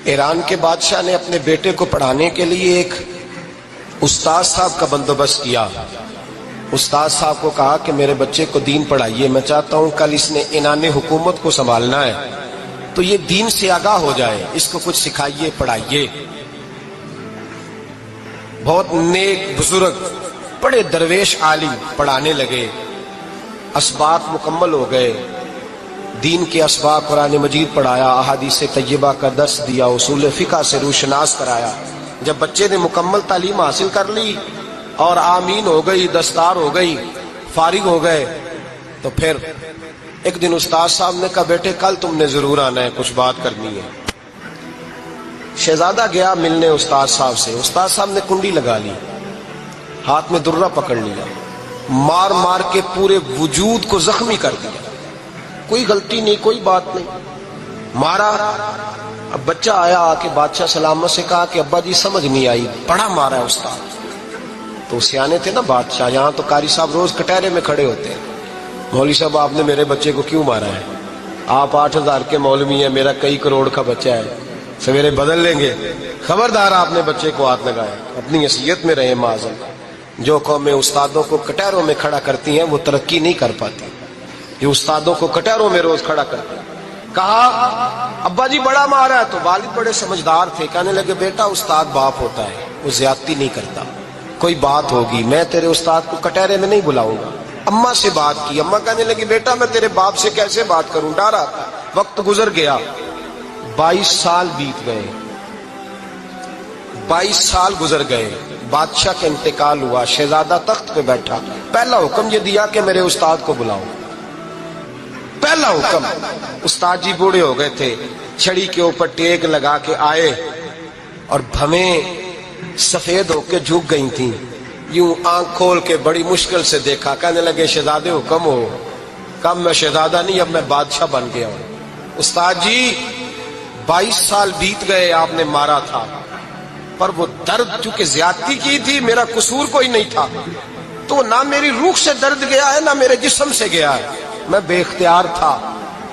ایران کے بادشاہ نے اپنے بیٹے کو پڑھانے کے لیے ایک استاد صاحب کا بندوبست کیا۔ استاد صاحب کو کہا کہ میرے بچے کو دین پڑھائیے، میں چاہتا ہوں کل اس نے عنان حکومت کو سنبھالنا ہے تو یہ دین سے آگاہ ہو جائے، اس کو کچھ سکھائیے، پڑھائیے۔ بہت نیک بزرگ بڑے درویش عالم پڑھانے لگے، اسباق مکمل ہو گئے، دین کے اسباق قرآن مجید پڑھایا، احادیث طیبہ کا درس دیا، اصول فقہ سے روشناس کرایا۔ جب بچے نے مکمل تعلیم حاصل کر لی اور آمین ہو گئی، دستار ہو گئی، فارغ ہو گئے، تو پھر ایک دن استاد صاحب نے کہا بیٹے کل تم نے ضرور آنا ہے، کچھ بات کرنی ہے۔ شہزادہ گیا ملنے استاد صاحب سے، استاد صاحب نے کنڈی لگا لی، ہاتھ میں درہ پکڑ لیا، مار مار کے پورے وجود کو زخمی کر دیا، کوئی غلطی نہیں، کوئی بات نہیں، مارا۔ اب بچہ آیا آ کے بادشاہ سلامت سے کہا کہ ابا جی سمجھ نہیں آئی، بڑا مارا ہے استاد۔ تو سیانے تھے نا بادشاہ، یہاں تو قاری صاحب روز کٹہرے میں کھڑے ہوتے ہیں، مولوی صاحب آپ نے میرے بچے کو کیوں مارا ہے؟ آپ 8,000 کے مولوی ہیں، میرا کئی کروڑ کا بچہ ہے، سویرے بدل لیں گے، خبردار آپ نے بچے کو ہاتھ لگایا، اپنی حیثیت میں رہے معاذ۔ جو قومیں استادوں کو کٹہروں میں کھڑا کرتی ہیں وہ ترقی نہیں کر پاتی، یہ استادوں کو کٹہروں میں روز کھڑا کرتے ہیں۔ کہا ابا جی بڑا مارا ہے، تو والد بڑے سمجھدار تھے، کہنے لگے بیٹا استاد باپ ہوتا ہے، وہ زیادتی نہیں کرتا، کوئی بات ہوگی میں تیرے استاد کو کٹہرے میں نہیں بلاؤں گا۔ اماں سے بات کی، اماں کہنے لگی بیٹا میں تیرے باپ سے کیسے بات کروں، ڈر آتا۔ وقت گزر گیا، 22 سال بیت گئے، 22 سال گزر گئے، بادشاہ کا انتقال ہوا، شہزادہ تخت پہ بیٹھا، پہلا حکم یہ دیا کہ میرے استاد کو بلاؤ، پہلا حکم۔ استاد جی بوڑھے ہو گئے تھے، چھڑی کے اوپر ٹیک لگا کے آئے اور بھویں سفید ہو کے جھک گئی تھیں، یوں آنکھ کھول کے بڑی مشکل سے دیکھا، کہنے لگے شہزادے حکم ہو۔ کم میں شہزادہ نہیں، اب میں بادشاہ بن گیا ہوں۔ استاد جی 22 سال بیت گئے، آپ نے مارا تھا، پر وہ درد چونکہ زیادتی کی تھی، میرا قصور کوئی نہیں تھا، تو نہ میری روح سے درد گیا ہے نہ میرے جسم سے گیا ہے، میں بے اختیار تھا،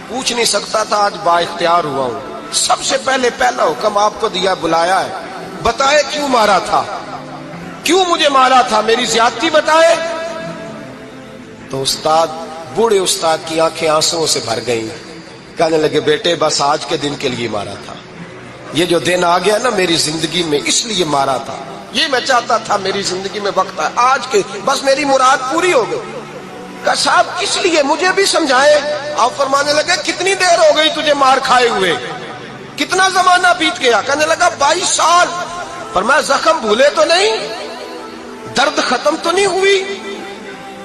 پوچھ نہیں سکتا تھا، آج با اختیار ہوا ہوں۔ سب سے پہلے پہلا حکم آپ کو دیا، بلایا ہے، بتائے کیوں مارا تھا، کیوں مجھے مارا تھا، میری زیادتی بتائے۔ تو استاد، بوڑھے استاد کی آنکھیں آنسوؤں سے بھر گئیں، کہنے لگے بیٹے بس آج کے دن کے لیے مارا تھا، یہ جو دن آ گیا نا میری زندگی میں اس لیے مارا تھا، یہ میں چاہتا تھا میری زندگی میں وقت ہے، آج کے بس میری مراد پوری ہو گئی۔ کہ صاحب کس لیے، مجھے بھی سمجھائے۔ آپ فرمانے لگے کتنی دیر ہو گئی تجھے مار کھائے ہوئے، کتنا زمانہ بیت گیا؟ کہنے لگا 22 سال۔ فرمایا زخم بھولے تو نہیں، درد ختم تو نہیں ہوئی،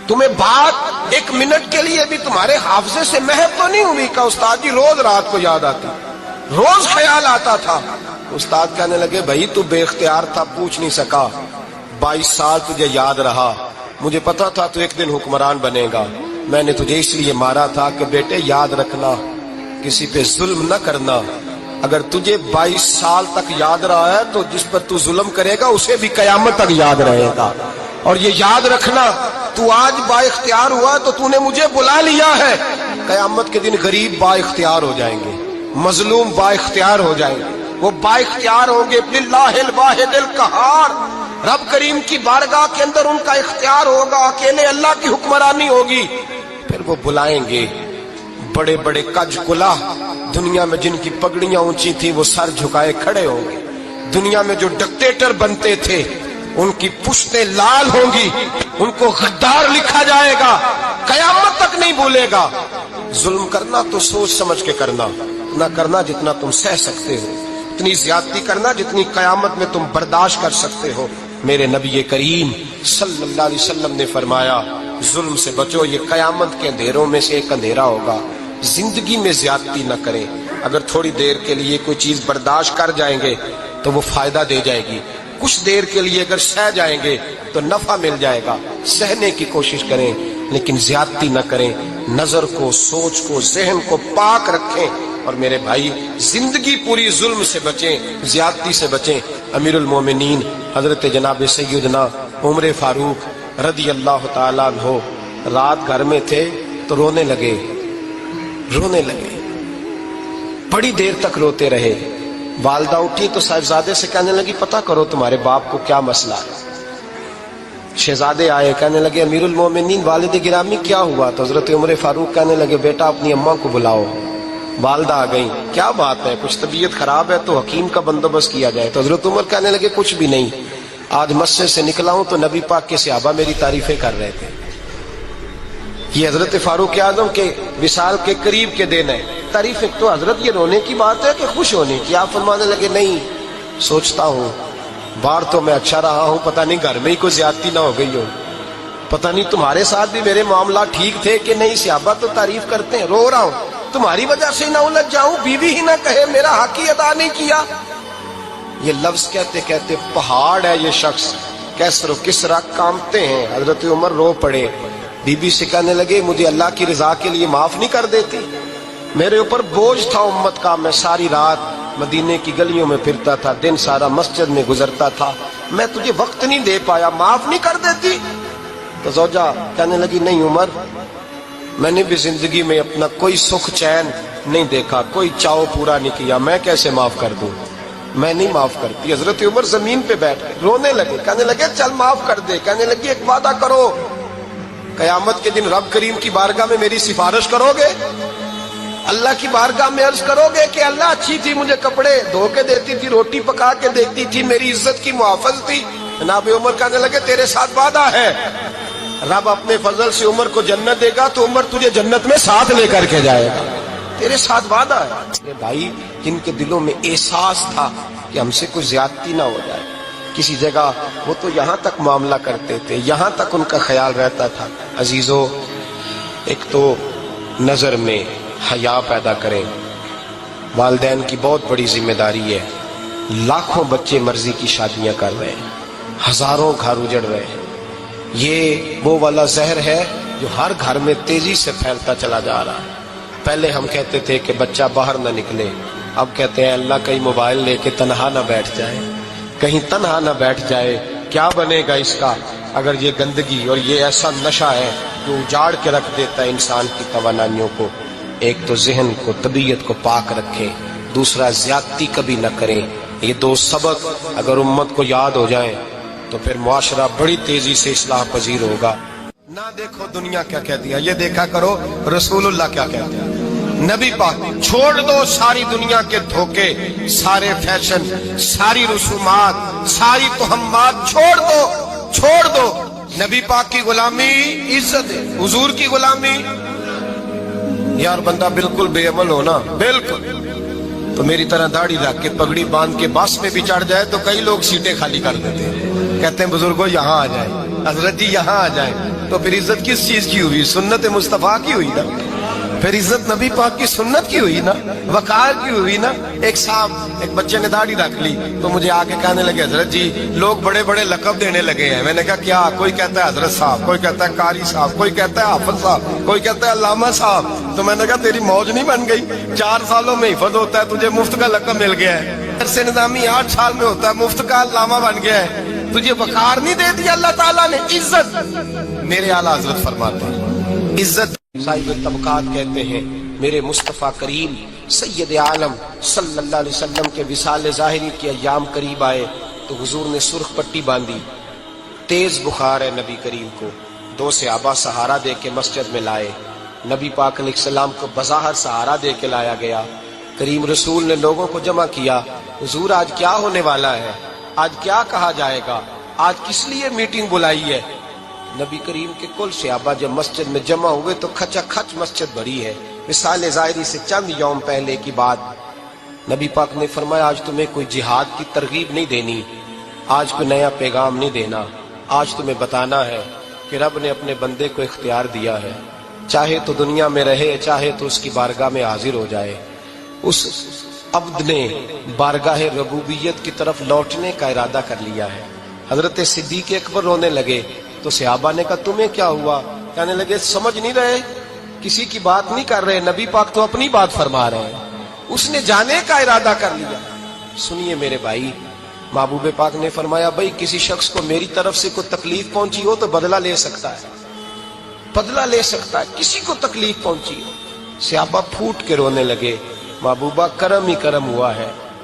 تمہیں بات 1 منٹ کے لیے بھی تمہارے حافظے سے محو تو نہیں ہوئی؟ کہ استاد جی روز رات کو یاد آتی، روز خیال آتا تھا۔ استاد کہنے لگے بھائی تو بے اختیار تھا، پوچھ نہیں سکا، 22 سال تجھے یاد رہا، مجھے پتا تھا تو ایک دن حکمران بنے گا، میں نے تجھے اس لیے مارا تھا کہ بیٹے یاد رکھنا، کسی پہ ظلم نہ کرنا، اگر تجھے 22 سال تک یاد رہا ہے تو جس پر تو ظلم کرے گا اسے بھی قیامت تک یاد رہے گا، اور یہ یاد رکھنا تو آج با اختیار ہوا تو تو نے مجھے بلا لیا ہے، قیامت کے دن غریب با اختیار ہو جائیں گے، مظلوم با اختیار ہو جائیں گے، وہ با اختیار ہوں گے، للہ الواحد القہار، رب کریم کی بارگاہ کے اندر ان کا اختیار ہوگا، اکیلے اللہ کی حکمرانی ہوگی، پھر وہ بلائیں گے، بڑے بڑے کج کلا دنیا میں جن کی پگڑیاں اونچی تھی وہ سر جھکائے کھڑے ہوں گے، دنیا میں جو ڈکٹیٹر بنتے تھے ان کی پشتیں لال ہوں گی، ان کو غدار لکھا جائے گا، قیامت تک نہیں بھولے گا۔ ظلم کرنا تو سوچ سمجھ کے کرنا، نہ کرنا جتنا تم سہ سکتے ہو، اتنی زیادتی کرنا جتنی قیامت میں تم برداشت کر سکتے ہو۔ میرے نبی کریم صلی اللہ علیہ وسلم نے فرمایا ظلم سے بچو، یہ قیامت کے اندھیروں میں سے ایک اندھیرا ہوگا۔ زندگی میں زیادتی نہ کریں، اگر تھوڑی دیر کے لیے کوئی چیز برداشت کر جائیں گے تو وہ فائدہ دے جائے گی، کچھ دیر کے لیے اگر سہ جائیں گے تو نفع مل جائے گا، سہنے کی کوشش کریں لیکن زیادتی نہ کریں، نظر کو، سوچ کو، ذہن کو پاک رکھیں، اور میرے بھائی زندگی پوری ظلم سے بچیں، زیادتی سے بچیں۔ امیر المومنین حضرت جناب سیدنا عمر فاروق رضی اللہ تعالیٰ عنہ رات گھر میں تھے تو رونے لگے، بڑی دیر تک روتے رہے، والدہ اٹھی تو صاحبزادے سے کہنے لگی پتہ کرو تمہارے باپ کو کیا مسئلہ ہے۔ شہزادے آئے، کہنے لگے امیر المومنین والد گرامی کیا ہوا؟ تو حضرت عمر فاروق کہنے لگے بیٹا اپنی اماں کو بلاؤ۔ والدہ آ گئیں، کیا بات ہے؟ کچھ طبیعت خراب ہے تو حکیم کا بندوبست کیا جائے۔ تو حضرت عمر کہنے لگے کچھ بھی نہیں، آج مسجد سے نکلا ہوں تو نبی پاک کے صحابہ میری تعریفیں کر رہے تھے۔ یہ حضرت فاروق اعظم کے وصال کے قریب کے دن ہے۔ تعریف ایک تو حضرت یہ رونے کی بات ہے کہ خوش ہونے کی؟ آپ فرمانے لگے نہیں، سوچتا ہوں باہر تو میں اچھا رہا ہوں، پتہ نہیں گھر میں ہی کوئی زیادتی نہ ہو گئی ہو، پتہ نہیں تمہارے ساتھ بھی میرے معاملات ٹھیک تھے کہ نہیں، صحابہ تو تعریف کرتے ہیں، رو رہا ہوں تمہاری وجہ سے نہ الجھ جاؤں، بیوی ہی نہ کہے میرا حق ہی ادا نہیں کیا۔ یہ لفظ کہتے کہتے پہاڑ ہے یہ شخص، کیسر و کسرا کانپتے ہیں۔ حضرت عمر رو پڑے، بی بی سے کہنے لگے مجھے اللہ کی رضا کے لیے معاف نہیں کر دیتی؟ میرے اوپر بوجھ تھا امت کا، میں ساری رات مدینے کی گلیوں میں پھرتا تھا، دن سارا مسجد میں گزرتا تھا، میں تجھے وقت نہیں دے پایا، معاف نہیں کر دیتی؟ تو زوجہ کہنے لگی نہیں عمر، میں نے بھی زندگی میں اپنا کوئی سکھ چین نہیں دیکھا، کوئی چاؤ پورا نہیں کیا، میں کیسے معاف کر دوں؟ میں نہیں معاف کرتی۔ حضرت عمر زمین پہ بیٹھ گئے، رونے لگے، کہنے لگے چل معاف کر دے۔ کہنے لگی ایک وعدہ کرو، قیامت کے دن رب کریم کی بارگاہ میں میری سفارش کرو گے؟ اللہ کی بارگاہ میں عرض کرو گے کہ اللہ اچھی تھی، مجھے کپڑے دھو کے دیتی تھی، روٹی پکا کے دیتی تھی، میری عزت کی محافظ تھی؟ جناب عمر کہنے لگے تیرے ساتھ وعدہ ہے، رب اپنے فضل سے عمر کو جنت دے گا تو عمر تجھے جنت میں ساتھ لے کر کے جائے گا، تیرے ساتھ وعدہ ہے۔ یہ بھائی جن کے دلوں میں احساس تھا کہ ہم سے کوئی زیادتی نہ ہو جائے کسی جگہ، وہ تو یہاں تک معاملہ کرتے تھے، یہاں تک ان کا خیال رہتا تھا۔ عزیزو، ایک تو نظر میں حیا پیدا کریں، والدین کی بہت بڑی ذمہ داری ہے۔ لاکھوں بچے مرضی کی شادیاں کر رہے ہیں، ہزاروں گھر اجڑ رہے ہیں، یہ وہ والا زہر ہے جو ہر گھر میں تیزی سے پھیلتا چلا جا رہا ہے۔ پہلے ہم کہتے تھے کہ بچہ باہر نہ نکلے، اب کہتے ہیں اللہ کہیں موبائل لے کے تنہا نہ بیٹھ جائے، کہیں تنہا نہ بیٹھ جائے، کیا بنے گا اس کا اگر یہ گندگی اور یہ ایسا نشہ ہے جو اجاڑ کے رکھ دیتا ہے انسان کی توانائیوں کو۔ ایک تو ذہن کو، طبیعت کو پاک رکھیں، دوسرا زیادتی کبھی نہ کریں۔ یہ دو سبق اگر امت کو یاد ہو جائیں تو پھر معاشرہ بڑی تیزی سے اصلاح پذیر ہوگا۔ نہ دیکھو دنیا کیا کہتی ہے، یہ دیکھا کرو رسول اللہ کیا کہتے ہیں۔ نبی پاک چھوڑ دو ساری دنیا کے دھوکے، سارے فیشن، ساری رسومات، ساری تہمات چھوڑ دو۔ نبی پاک کی غلامی عزت ہے، حضور کی غلامی۔ یار بندہ بالکل بے عمل ہونا، بالکل تو میری طرح داڑھی رکھ کے پگڑی باندھ کے بس میں بھی چڑھ جائے تو کئی لوگ سیٹیں خالی کر دیتے ہیں، کہتے ہیں بزرگوں یہاں آ جائیں، حضرت جی یہاں آ جائیں۔ تو پھر عزت کس چیز کی ہوئی؟ سنت مصطفیٰ کی ہوئی نا، پھر عزت نبی پاک کی سنت کی ہوئی نا، وقار کی ہوئی نا۔ ایک صاحب، ایک بچے نے داڑھی رکھ لی تو مجھے آگے کہنے لگے حضرت جی لوگ بڑے بڑے لقب دینے لگے ہیں۔ میں نے کہا کیا؟ کوئی کہتا ہے حضرت صاحب، کوئی کہتا ہے قاری صاحب، کوئی کہتا ہے حافظ صاحب، کوئی کہتا ہے علامہ صاحب۔ تو میں نے کہا تیری موج نہیں بن گئی؟ 4 سالوں میں حفظ ہوتا ہے، تجھے مفت کا لقب مل گیا ہے، درس نظامی 8 سال میں ہوتا ہے، مفت کا علامہ بن گیا ہے، تجھے وقار نہیں دے دیا اللہ تعالیٰ نے؟ عزت، میرے اعلیٰ حضرت فرماتے ہیں عزت صاحب طبقات کہتے ہیں۔ میرے مصطفیٰ کریم سید عالم صلی اللہ علیہ وسلم کے وصال ظاہری کے ایام قریب آئے تو حضور نے سرخ پٹی باندھی، تیز بخار ہے نبی کریم کو، 2 صحابہ سہارا دے کے مسجد میں لائے، نبی پاک علیہ السلام کو بظاہر سہارا دے کے لایا گیا۔ کریم رسول نے لوگوں کو جمع کیا، حضور آج کیا ہونے والا ہے، آج کیا کہا جائے گا، آج کس لیے میٹنگ بلائی ہے؟ نبی کریم کے کل صحابہ جب مسجد میں جمع ہوئے تو کھچا کھچ مسجد بھری ہے۔ وصال ظاہری سے چند یوم پہلے کی بات، نبی پاک نے فرمایا آج تمہیں کوئی جہاد کی ترغیب نہیں دینی، آج کوئی نیا پیغام نہیں دینا، آج تمہیں بتانا ہے کہ رب نے اپنے بندے کو اختیار دیا ہے، چاہے تو دنیا میں رہے، چاہے تو اس کی بارگاہ میں حاضر ہو جائے۔ اس عبد نے بارگاہ ربوبیت کی طرف لوٹنے کا ارادہ کر لیا ہے۔ حضرت صدیق اکبر رونے لگے تو صحابہ نے کہا تمہیں کیا ہوا؟ کہنے لگے سمجھ نہیں رہے، کسی کی بات نہیں کر رہے، نبی پاک تو اپنی بات فرما رہے ہیں، اس نے جانے کا ارادہ کر لیا۔ سنیے میرے بھائی، محبوب پاک نے فرمایا بھائی کسی شخص کو میری طرف سے کوئی تکلیف پہنچی ہو تو بدلہ لے سکتا ہے، بدلہ لے سکتا ہے، کسی کو تکلیف پہنچی ہو۔ صحابہ پھوٹ کے رونے لگے، محبوبہ کرم ہی کرم ہوا ہے،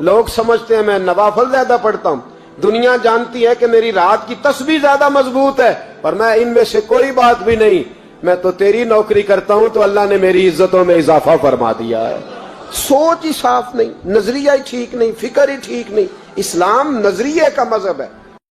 لوگ سمجھتے ہیں میں نوافل زیادہ پڑھتا ہوں، دنیا جانتی ہے کہ میری رات کی تسبیح زیادہ مضبوط ہے، پر میں ان میں سے کوئی بات بھی نہیں، میں تو تیری نوکری کرتا ہوں تو اللہ نے میری عزتوں میں اضافہ فرما دیا ہے۔ سوچ ہی صاف نہیں، نظریہ ہی ٹھیک نہیں، فکر ہی ٹھیک نہیں۔ اسلام نظریے کا مذہب ہے۔